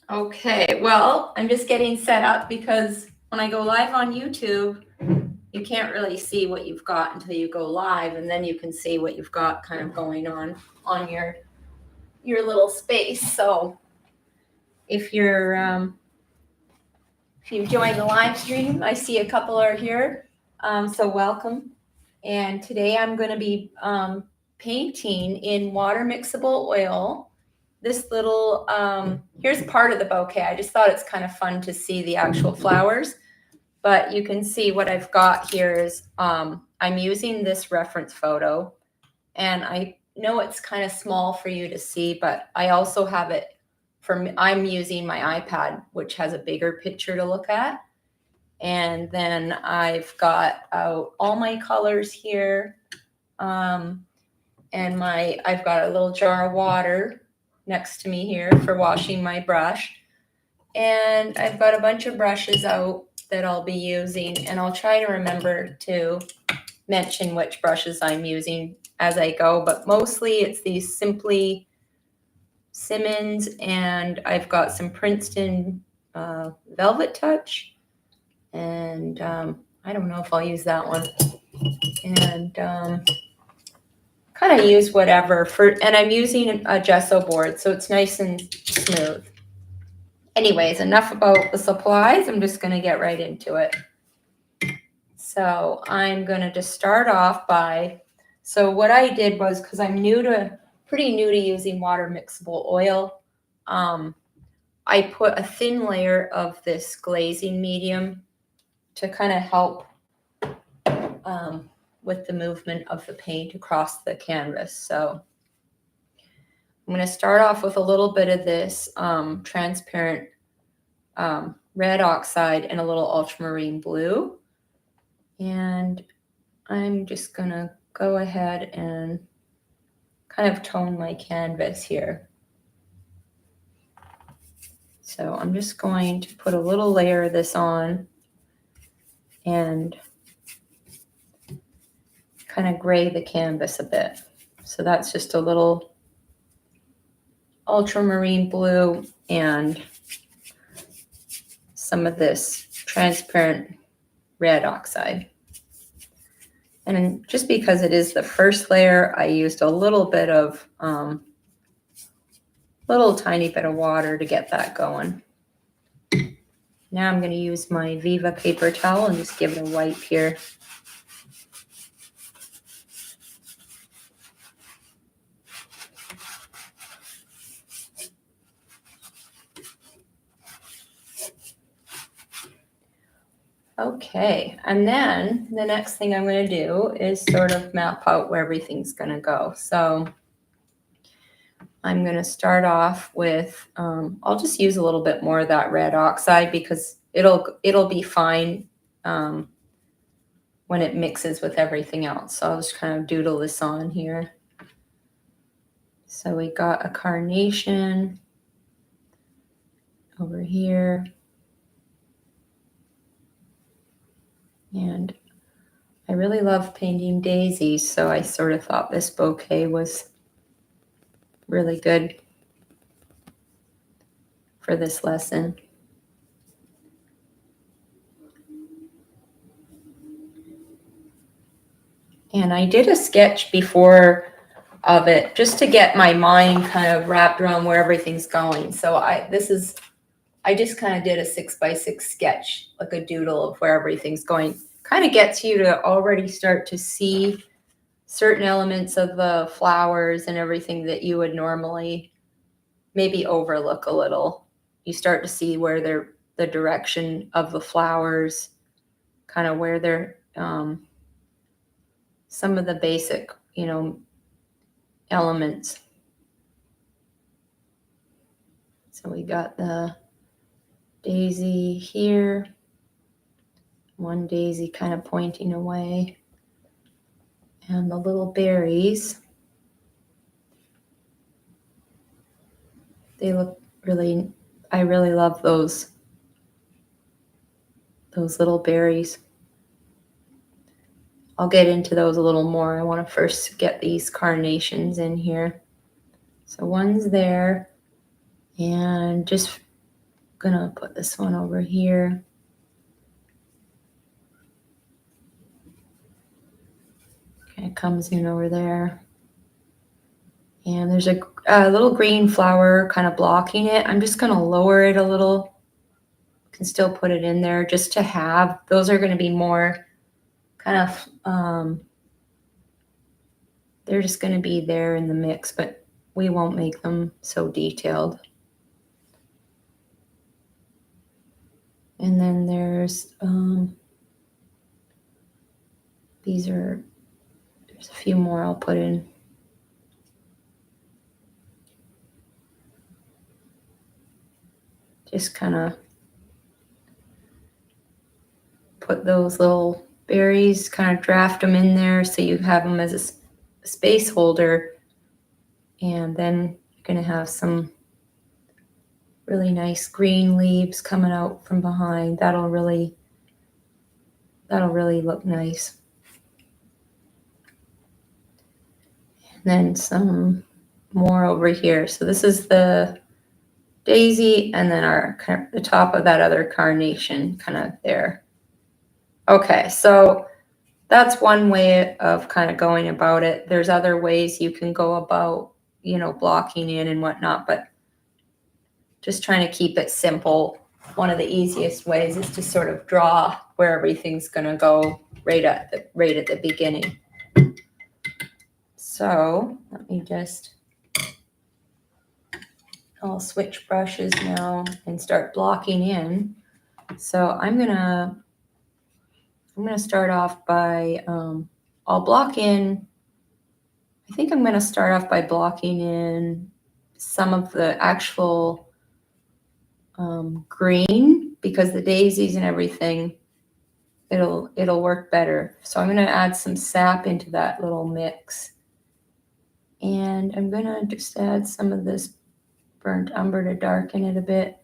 Okay, well, I'm just getting set up because when I go live on YouTube, you can't really see what you've got until you go live, and then you can see what you've got kind of going on your little space. So if you join the live stream, I see a couple are here, so welcome. And today I'm going to be painting in water mixable oil. This little, here's part of the bouquet. I just thought it's kind of fun to see the actual flowers, but you can see what I've got here is I'm using this reference photo, and I know it's kind of small for you to see, but I also have it I'm using my iPad, which has a bigger picture to look at. And then I've got all my colors here. And I've got a little jar of water next to me here for washing my brush. And I've got a bunch of brushes out that I'll be using, and I'll try to remember to mention which brushes I'm using as I go, but mostly it's these Simply Simmons, and I've got some Princeton Velvet Touch, and I don't know if I'll use that one. And kind of use whatever and I'm using a gesso board, so it's nice and smooth. Anyways, enough about the supplies. I'm just going to get right into it. So I'm going to just start off by, so what I did was, because I'm pretty new to using water mixable oil, I put a thin layer of this glazing medium to kind of help with the movement of the paint across the canvas. So I'm going to start off with a little bit of this transparent red oxide and a little ultramarine blue. And I'm just going to go ahead and kind of tone my canvas here. So I'm just going to put a little layer of this on and kind of gray the canvas a bit. So that's just a little ultramarine blue and some of this transparent red oxide. And just because it is the first layer, I used a little bit of, little tiny bit of water to get that going. Now I'm going to use my Viva paper towel and just give it a wipe here. Okay, and then the next thing I'm going to do is sort of map out where everything's going to go. So I'm going to start off with, I'll just use a little bit more of that red oxide because it'll be fine when it mixes with everything else. So I'll just kind of doodle this on here. So we got a carnation over here. And I really love painting daisies, so I sort of thought this bouquet was really good for this lesson. And I did a sketch before of it just to get my mind kind of wrapped around where everything's going. So I just kind of did a 6x6 sketch, like a doodle of where everything's going. Kind of gets you to already start to see certain elements of the flowers and everything that you would normally maybe overlook a little. You start to see where the direction of the flowers, kind of where they're, some of the basic, elements. So we got the daisy here, one daisy kind of pointing away, and the little berries. They look really, I really love those little berries. I'll get into those a little more. I want to first get these carnations in here. So one's there, and just gonna put this one over here. Okay, it comes in over there. And there's a little green flower kind of blocking it. I'm just gonna lower it a little. Can still put it in there just to have. Those are gonna be more kind of, they're just gonna be there in the mix, but we won't make them so detailed. And then there's, there's a few more I'll put in. Just kind of put those little berries, kind of draft them in there so you have them as a space holder. And then you're going to have some really nice green leaves coming out from behind. That'll really look nice. And then some more over here. So this is the daisy, and then the top of that other carnation kind of there. Okay, so that's one way of kind of going about it. There's other ways you can go about, blocking in and whatnot, but just trying to keep it simple. One of the easiest ways is to sort of draw where everything's going to go right at the beginning. So let me I'll switch brushes now and start blocking in. So I'm gonna start off by I'll block in. I think I'm gonna start off by blocking in some of the actual green, because the daisies and everything, it'll work better. So I'm gonna add some sap into that little mix, and I'm gonna just add some of this burnt umber to darken it a bit,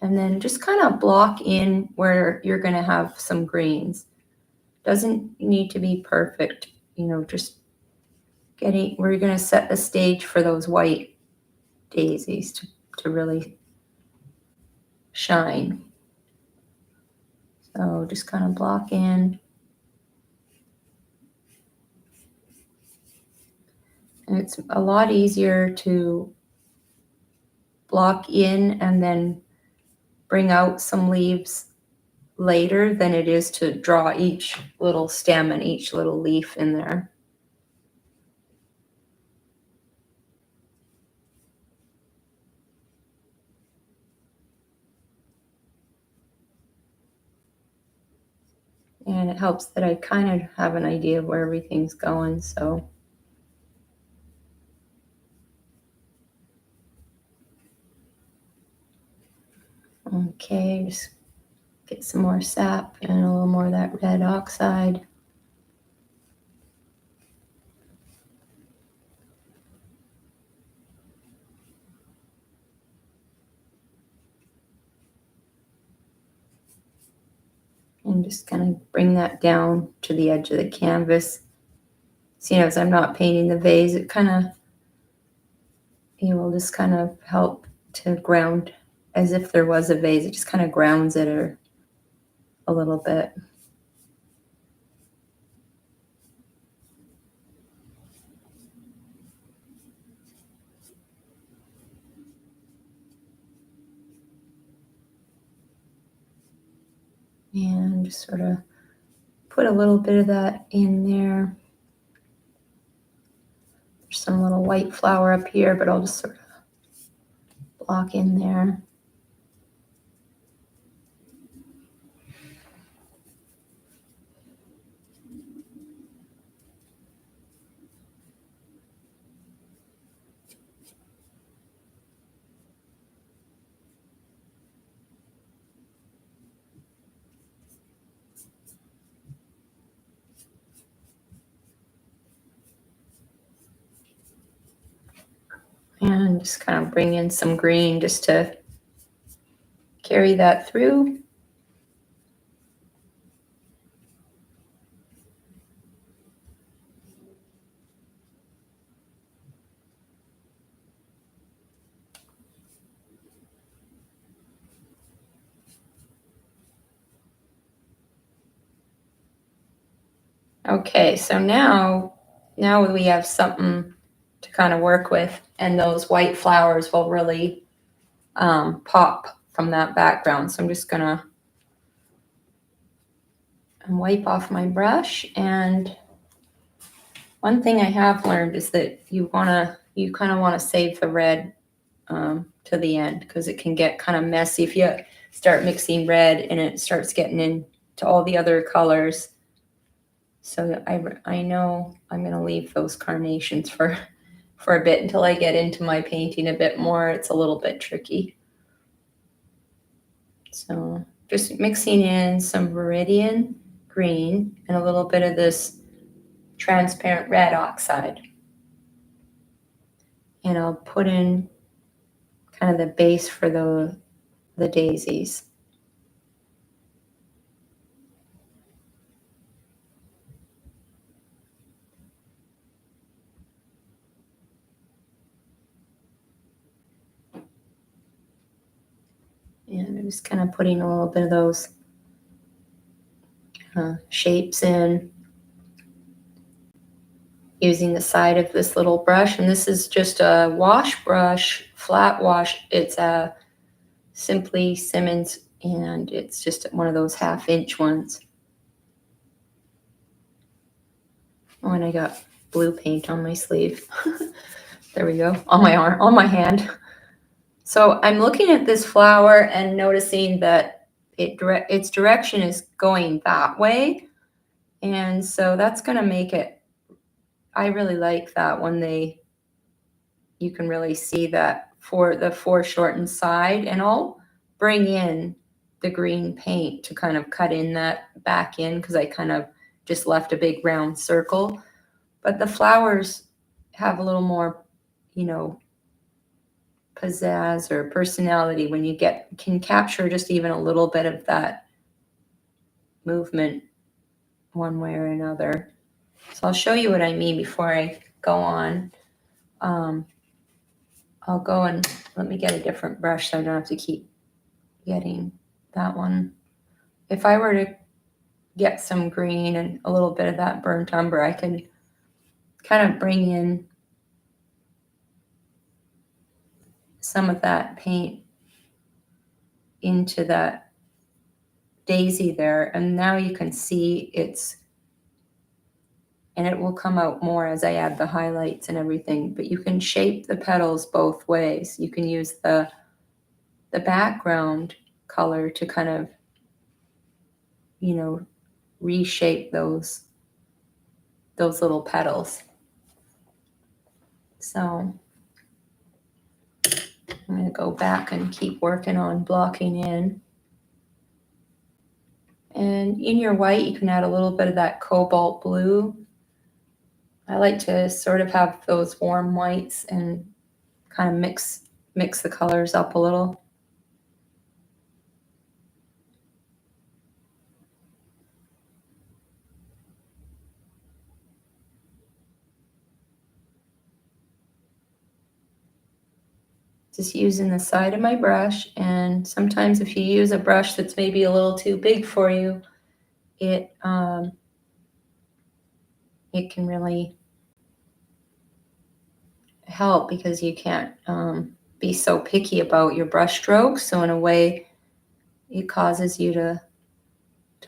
and then just kind of block in where you're gonna have some greens. Doesn't need to be perfect, just we're gonna set the stage for those white daisies to really shine. So just kind of block in. And it's a lot easier to block in and then bring out some leaves later than it is to draw each little stem and each little leaf in there. And it helps that I kind of have an idea of where everything's going, so. Okay, just get some more sap and a little more of that red oxide. And just kind of bring that down to the edge of the canvas. So, as I'm not painting the vase, it kind of, it will just kind of help to ground, as if there was a vase. It just kind of grounds it a little bit. And just sort of put a little bit of that in there. There's some little white flower up here, but I'll just sort of block in there. And just kind of bring in some green just to carry that through. Okay, so now we have something to kind of work with, and those white flowers will really pop from that background. So I'm just gonna wipe off my brush. And one thing I have learned is that you kind of want to save the red to the end, because it can get kind of messy if you start mixing red and it starts getting into all the other colors. So I know I'm going to leave those carnations for a bit until I get into my painting a bit more. It's a little bit tricky. So just mixing in some Viridian green and a little bit of this transparent red oxide. And I'll put in kind of the base for the daisies. And I'm just kind of putting a little bit of those shapes in, using the side of this little brush. And this is just a wash brush, flat wash. It's a Simply Simmons, and it's just one of those 1/2-inch ones. Oh, and I got blue paint on my sleeve. There we go, on my arm, on my hand. So I'm looking at this flower and noticing that its direction is going that way. And so that's going to make it, I really like that when you can really see that for the foreshortened side. And I'll bring in the green paint to kind of cut in that back in, because I kind of just left a big round circle. But the flowers have a little more, pizzazz or personality when you can capture just even a little bit of that movement one way or another. So I'll show you what I mean before I go on. I'll go and let me get a different brush so I don't have to keep getting that one. If I were to get some green and a little bit of that burnt umber, I could kind of bring in some of that paint into that daisy there, and now you can see and it will come out more as I add the highlights and everything. But you can shape the petals both ways. You can use the background color to kind of, reshape those little petals. So I'm going to go back and keep working on blocking in. And in your white, you can add a little bit of that cobalt blue. I like to sort of have those warm whites and kind of mix the colors up a little. Just using the side of my brush, and sometimes if you use a brush that's maybe a little too big for you, it can really help, because you can't be so picky about your brush strokes. So in a way, it causes you to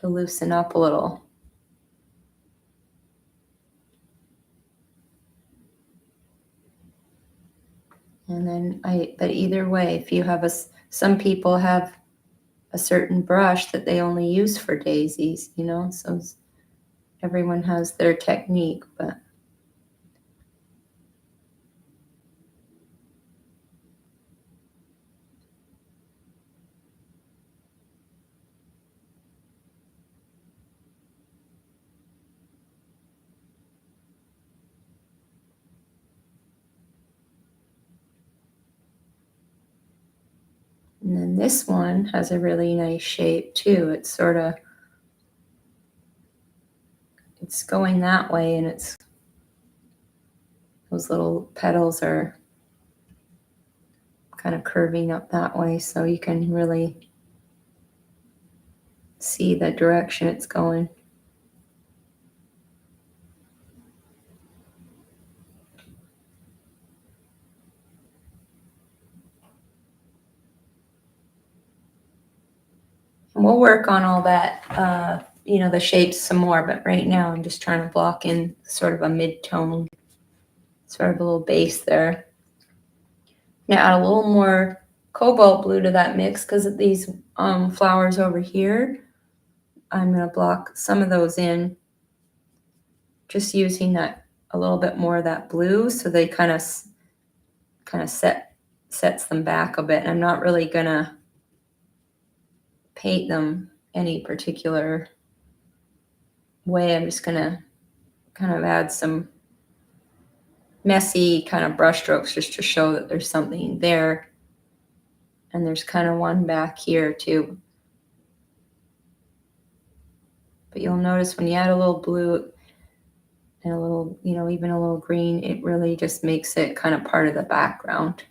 loosen up a little. And then but either way, if you have some people have a certain brush that they only use for daisies, so everyone has their technique. But and then this one has a really nice shape too. It's going that way, and those little petals are kind of curving up that way, so you can really see the direction it's going. we'll work on all that, you know, the shapes some more, but right now I'm just trying to block in sort of a mid-tone, sort of a little base there. Now add a little more cobalt blue to that mix because of these flowers over here. I'm going to block some of those in, just using that a little bit more of that blue, so they kind of sets them back a bit. I'm not really going to paint them any particular way. I'm just going to kind of add some messy kind of brush strokes just to show that there's something there. And there's kind of one back here too. But you'll notice when you add a little blue and a little, you know, even a little green, it really just makes it kind of part of the background.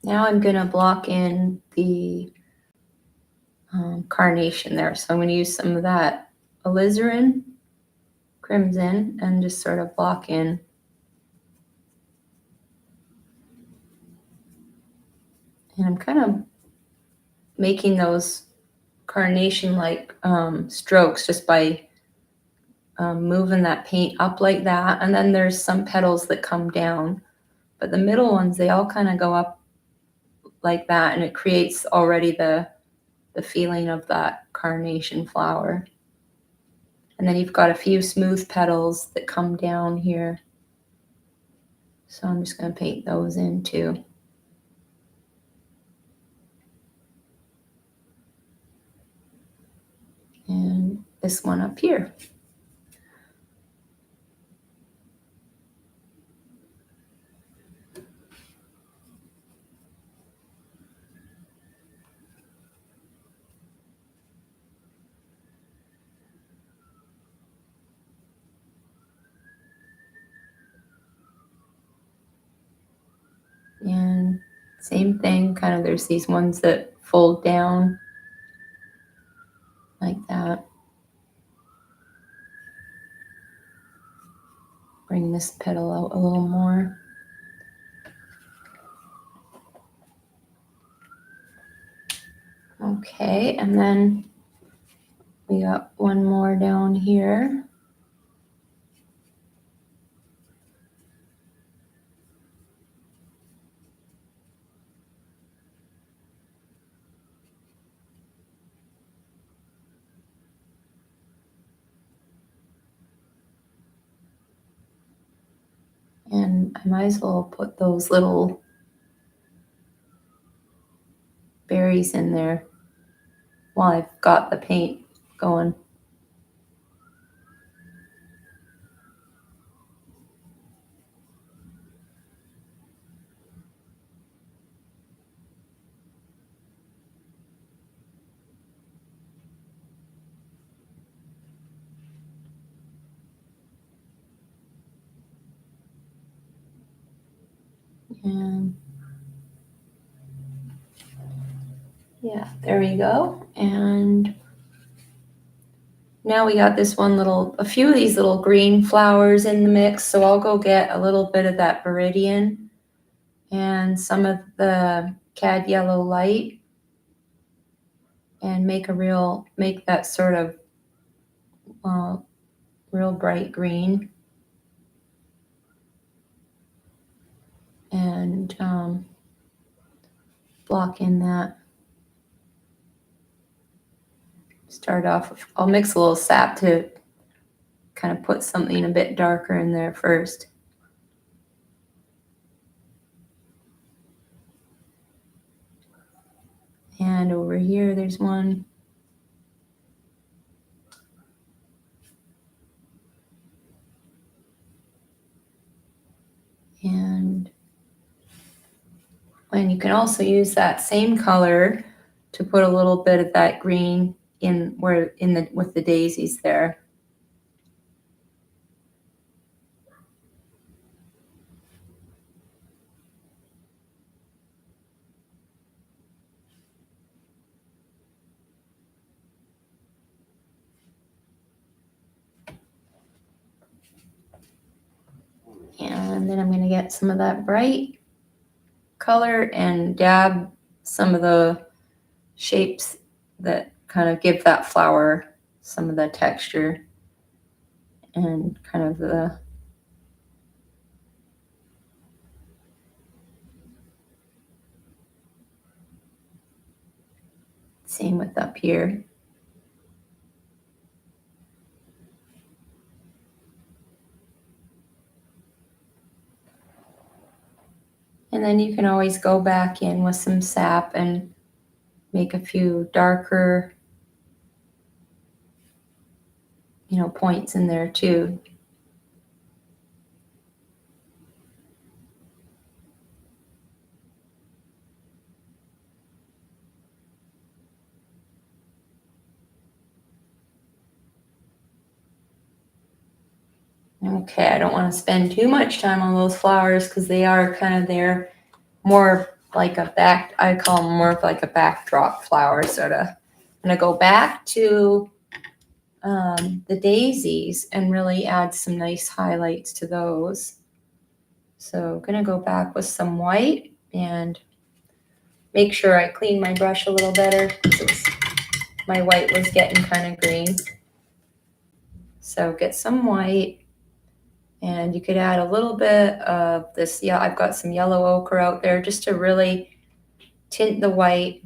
Now I'm going to block in the carnation there. So I'm going to use some of that alizarin crimson and just sort of block in. And I'm kind of making those carnation-like strokes just by moving that paint up like that. And then there's some petals that come down, but the middle ones, they all kind of go up like that, and it creates already the feeling of that carnation flower. And then you've got a few smooth petals that come down here. So I'm just going to paint those in too. And this one up here. And same thing, kind of there's these ones that fold down like that. Bring this petal out a little more. Okay, and then we got one more down here. And I might as well put those little berries in there while I've got the paint going. And yeah, there we go. And now we got this a few of these little green flowers in the mix. So I'll go get a little bit of that viridian and some of the cad yellow light and make that sort of real bright green. And block in that. Start off, I'll mix a little sap to kind of put something a bit darker in there first. And over here, there's one. And you can also use that same color to put a little bit of that green with the daisies there. And then I'm going to get some of that bright color and dab some of the shapes that kind of give that flower some of the texture and kind of the same with up here. And then you can always go back in with some sap and make a few darker, points in there too. Okay, I don't want to spend too much time on those flowers because they are kind of there more like I call them more of like a backdrop flower sort of. I'm going to go back to the daisies and really add some nice highlights to those. So I'm going to go back with some white and make sure I clean my brush a little better because my white was getting kind of green. So get some white. And you could add a little bit of this. Yeah, I've got some yellow ochre out there just to really tint the white.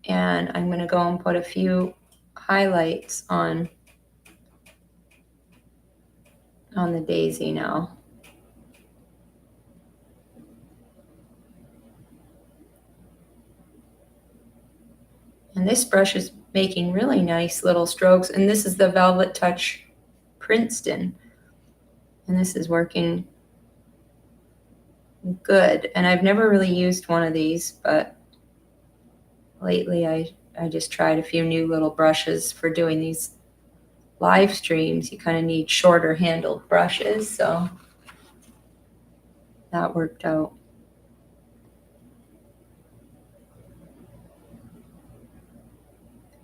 And I'm going to go and put a few highlights on the daisy now. And this brush is making really nice little strokes. And this is the Velvet Touch Princeton. And this is working good. And I've never really used one of these, but lately I just tried a few new little brushes for doing these live streams. You kind of need shorter handled brushes, so that worked out.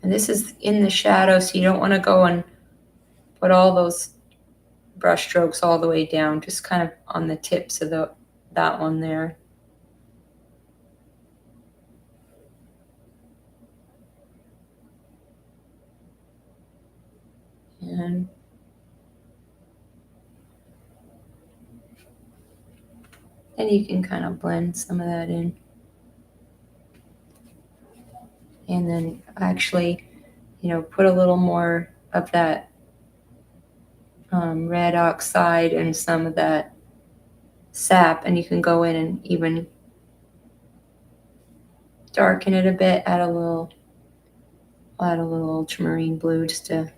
And this is in the shadow, so you don't want to go and put all those brush strokes all the way down, just kind of on the tips of that one there. And then you can kind of blend some of that in. And then actually, put a little more of that red oxide and some of that sap, and you can go in and even darken it a bit, add a little ultramarine blue just to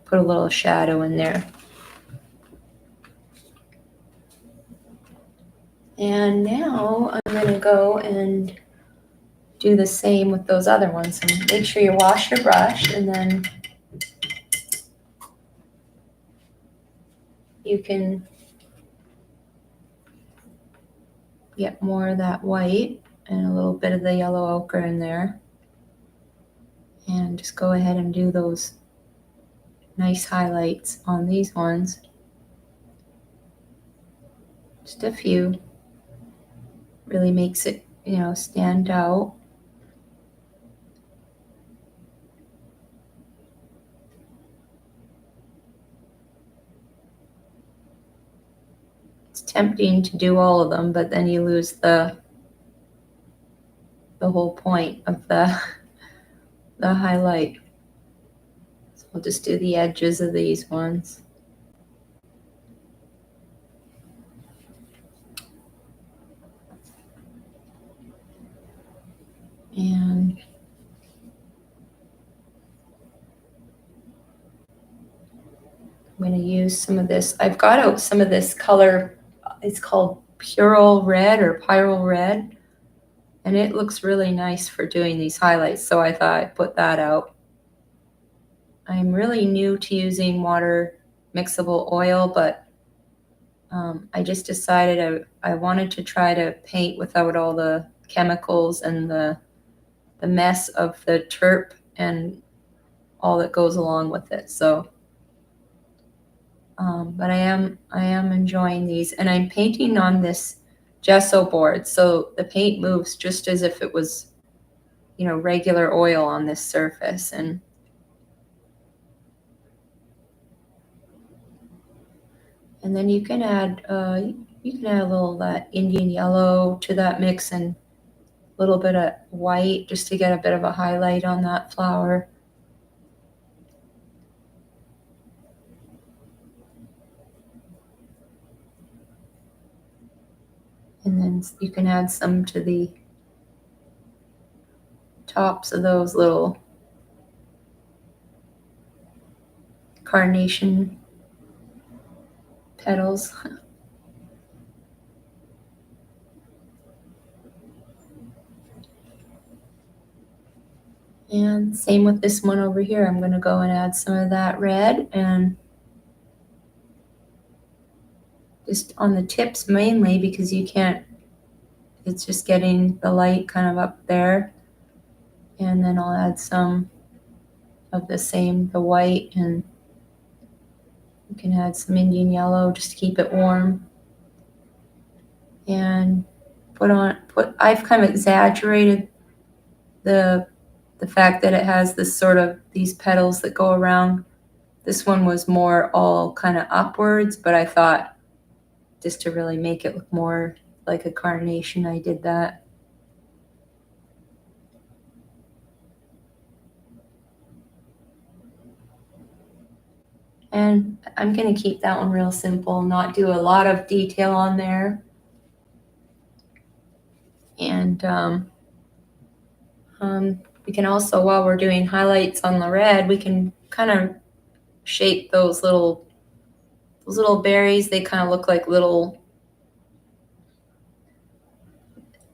put a little shadow in there. And now I'm going to go and do the same with those other ones. And make sure you wash your brush, and then you can get more of that white and a little bit of the yellow ochre in there. And just go ahead and do those nice highlights on these ones. Just a few. Really makes it, stand out. It's tempting to do all of them, but then you lose the whole point of the highlight. So I'll just do the edges of these ones. And I'm going to use some of this. I've got out some of this color. It's called Purl Red or Pyrrole Red. And it looks really nice for doing these highlights. So I thought I'd put that out. I'm really new to using water mixable oil, but I just decided I wanted to try to paint without all the chemicals and the mess of the terp and all that goes along with it. So, but I am enjoying these, and I'm painting on this gesso board, so the paint moves just as if it was, you know, regular oil on this surface. And then you can add a little that Indian yellow to that mix, and a little bit of white just to get a bit of a highlight on that flower. And then you can add some to the tops of those little carnation petals. And same with this one over here. I'm going to go and add some of that red, and just on the tips mainly, because you can't, it's just getting the light kind of up there. And then I'll add some of the white, and you can add some Indian yellow just to keep it warm. And I've kind of exaggerated the fact that it has this sort of these petals that go around. This one was more all kind of upwards, but I thought just to really make it look more like a carnation, I did that. And I'm going to keep that one real simple, not do a lot of detail on there. And we can also, while we're doing highlights on the red, we can kind of shape those little berries. They kind of look like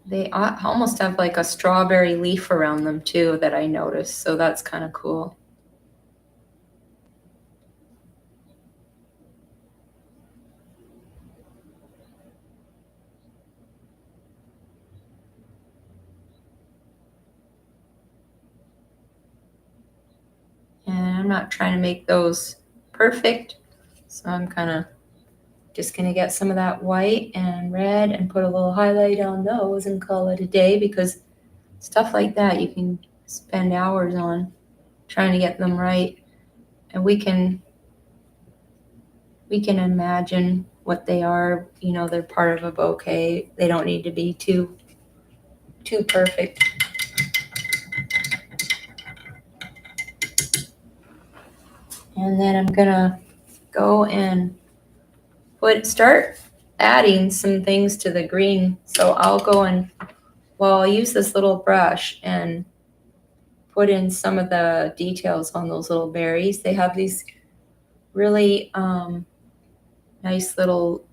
they almost have like a strawberry leaf around them too that I noticed. So that's kind of cool. And I'm not trying to make those perfect, so I'm kind of just going to get some of that white and red and put a little highlight on those and call it a day, because stuff like that you can spend hours on trying to get them right. And we can imagine what they are. You know, they're part of a bouquet. They don't need to be too perfect. And then I'm gonna go and start adding some things to the green. So I'll go and, well, I'll use this little brush and put in some of the details on those little berries. They have these really nice little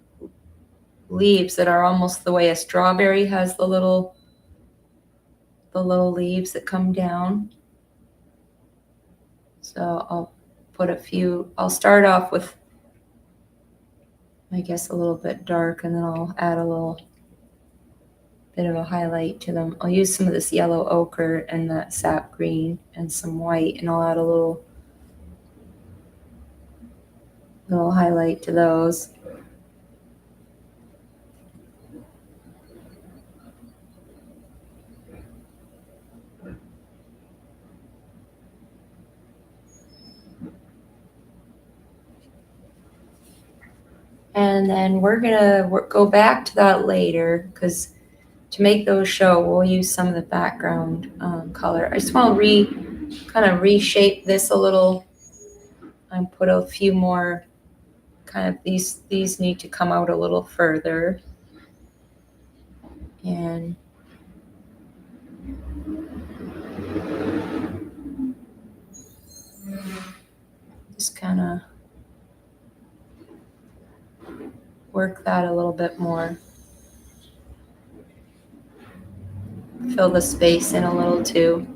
leaves that are almost the way a strawberry has the little leaves that come down. So I'll put I'll start off with, I guess, a little bit dark, and then I'll add a little bit of a highlight to them. I'll use some of this yellow ochre and that sap green and some white, and I'll add a little highlight to those. And then we're gonna go back to that later, because to make those show, we'll use some of the background color. I just want to kind of reshape this a little and put a few more kind of, these need to come out a little further. And just kind of work that a little bit more. Fill the space in a little too.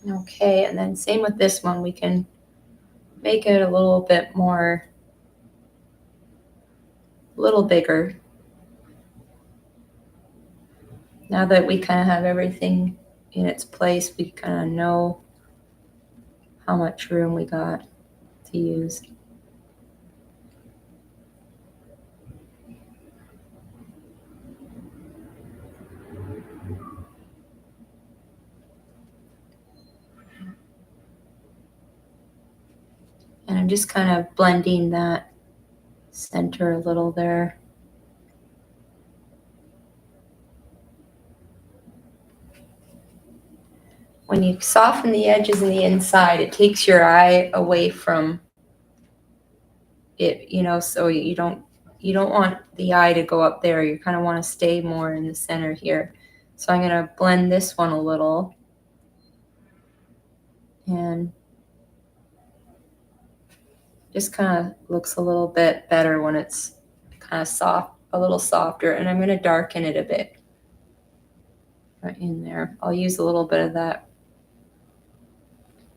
Okay, and then same with this one, we can make it a little bit more, a little bigger. Now that we kind of have everything in its place, we kind of know how much room we got to use. And I'm just kind of blending that center a little there. When you soften the edges and the inside, it takes your eye away from it, so you don't want the eye to go up there. You kind of want to stay more in the center here. So I'm going to blend this one a little. And just kind of looks a little bit better when it's kind of soft, a little softer. And I'm going to darken it a bit right in there. I'll use a little bit of that.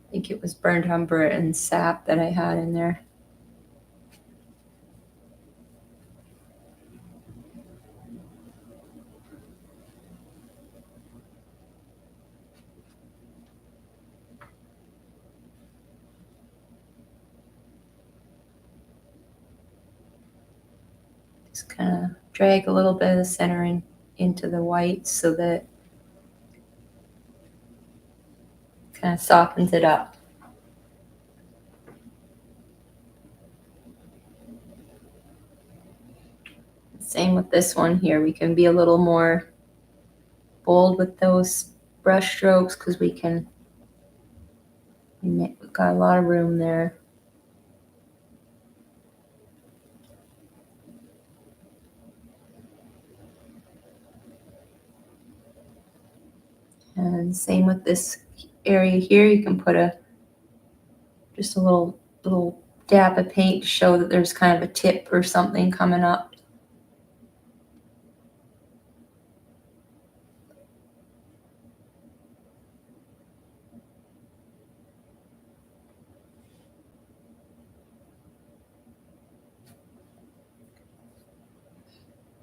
I think it was burnt umber and sap that I had in there. Just kind of drag a little bit of the centering into the white so that it kind of softens it up. Same with this one here. We can be a little more bold with those brush strokes because we've got a lot of room there. And same with this area here. You can put just a little dab of paint to show that there's kind of a tip or something coming up.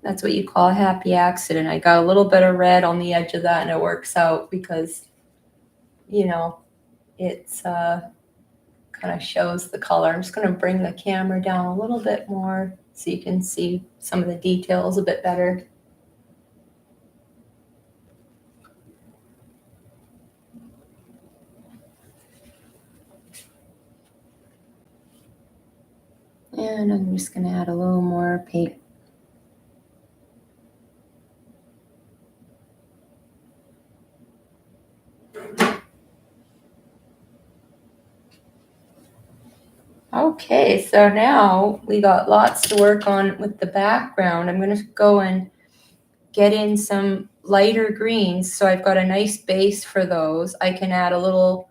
That's what you call a happy accident. I got a little bit of red on the edge of that and it works out because, it's kind of shows the color. I'm just going to bring the camera down a little bit more so you can see some of the details a bit better. And I'm just going to add a little more paint. Okay, so now we got lots to work on with the background. I'm going to go and get in some lighter greens. So I've got a nice base for those. I can add a little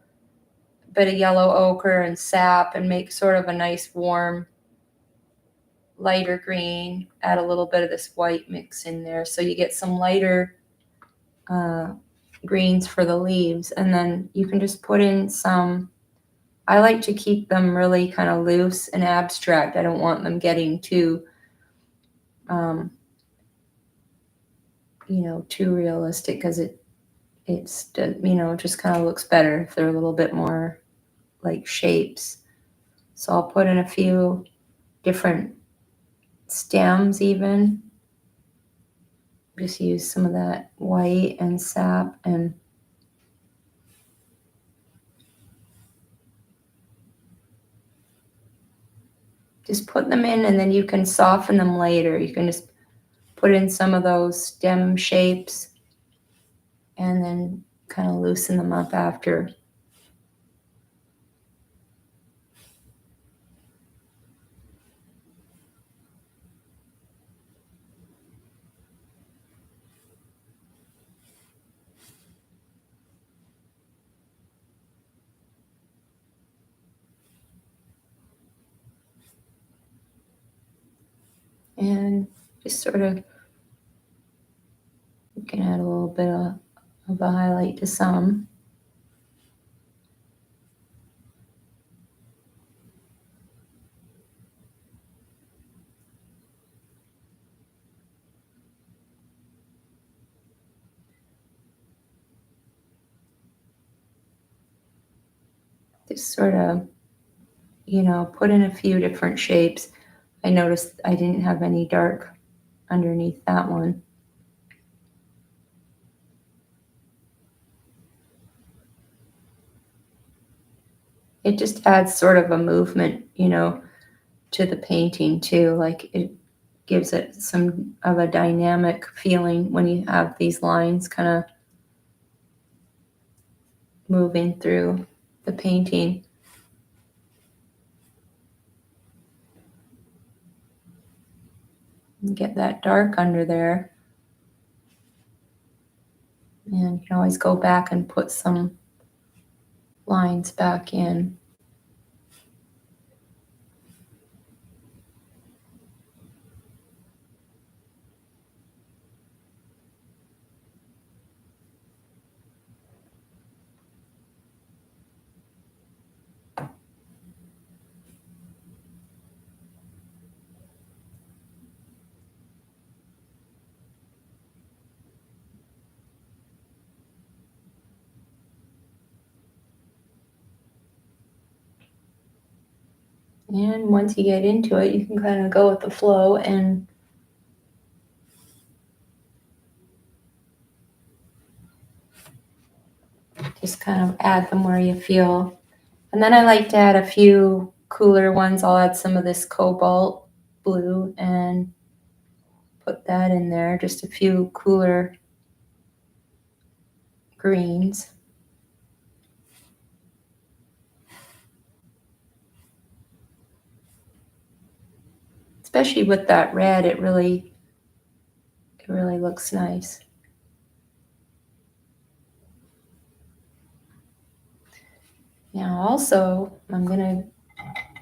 bit of yellow ochre and sap and make sort of a nice warm lighter green. Add a little bit of this white mix in there. So you get some lighter greens for the leaves. And then you can just put in some, I like to keep them really kind of loose and abstract. I don't want them getting too, too realistic because it's just kind of looks better if they're a little bit more like shapes. So I'll put in a few different stems even. Just use some of that white and sap and just put them in, and then you can soften them later. You can just put in some of those stem shapes and then kind of loosen them up after. And just sort of, you can add a little bit of a highlight to some. just sort of, put in a few different shapes. I noticed I didn't have any dark underneath that one. It just adds sort of a movement, to the painting too. Like it gives it some of a dynamic feeling when you have these lines kind of moving through the painting. And get that dark under there. And you can always go back and put some lines back in. And once you get into it, you can kind of go with the flow and just kind of add them where you feel. And then I like to add a few cooler ones. I'll add some of this cobalt blue and put that in there. Just a few cooler greens. Especially with that red, it really looks nice. Now also, I'm gonna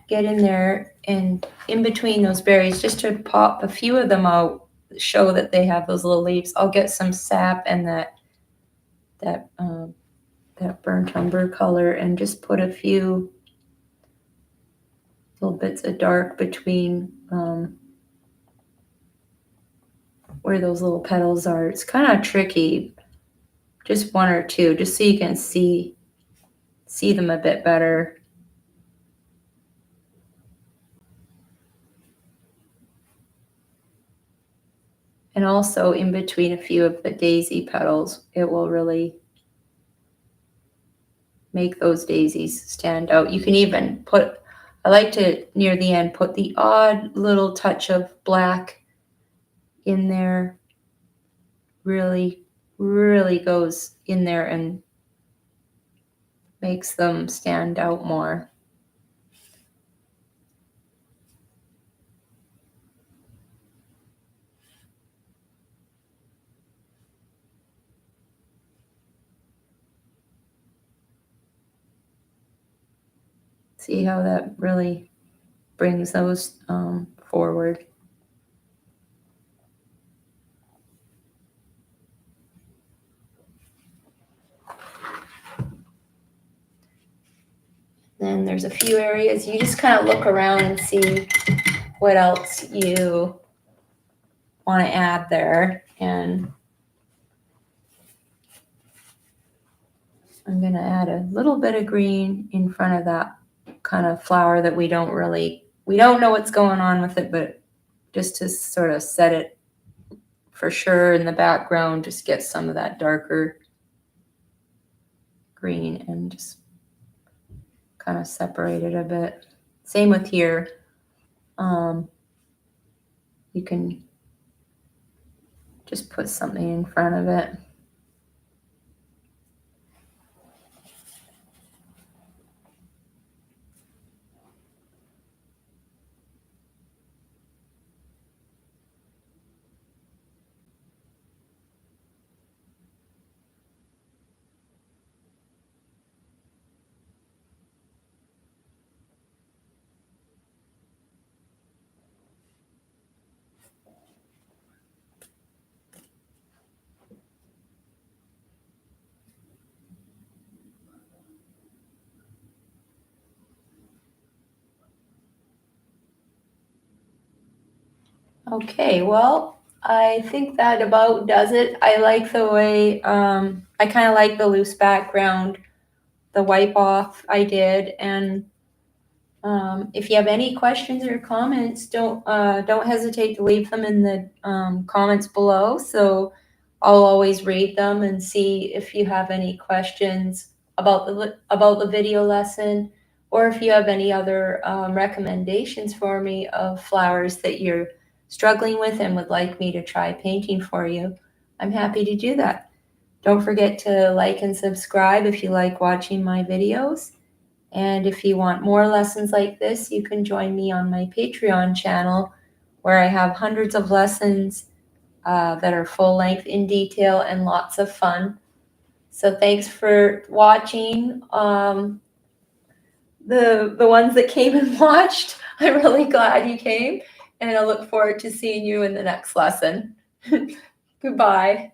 get in there and in between those berries just to pop a few of them out, show that they have those little leaves. I'll get some sap and that burnt umber color and just put a few little bits of dark between where those little petals are. It's kind of tricky, just one or two, just so you can see them a bit better. And also in between a few of the daisy petals, it will really make those daisies stand out. You can even put, I like to, near the end, put the odd little touch of black in there. Really, really goes in there and makes them stand out more. See how that really brings those forward. Then there's a few areas you just kind of look around and see what else you want to add there. And I'm going to add a little bit of green in front of that kind of flower that we don't know what's going on with it, but just to sort of set it for sure in the background, just get some of that darker green and just kind of separate it a bit. Same with here. You can just put something in front of it. Okay, well, I think that about does it. I like the way, I kind of like the loose background the wipe off I did. And if you have any questions or comments, don't hesitate to leave them in the comments below. So I'll always read them and see if you have any questions about the video lesson, or if you have any other recommendations for me of flowers that you're struggling with and would like me to try painting for you. I'm happy to do that. Don't forget to like and subscribe if you like watching my videos. And if you want more lessons like this, you can join me on my Patreon channel, where I have hundreds of lessons that are full length, in detail, and lots of fun. So thanks for watching. The ones that came and watched, I'm really glad you came, and I look forward to seeing you in the next lesson. Goodbye.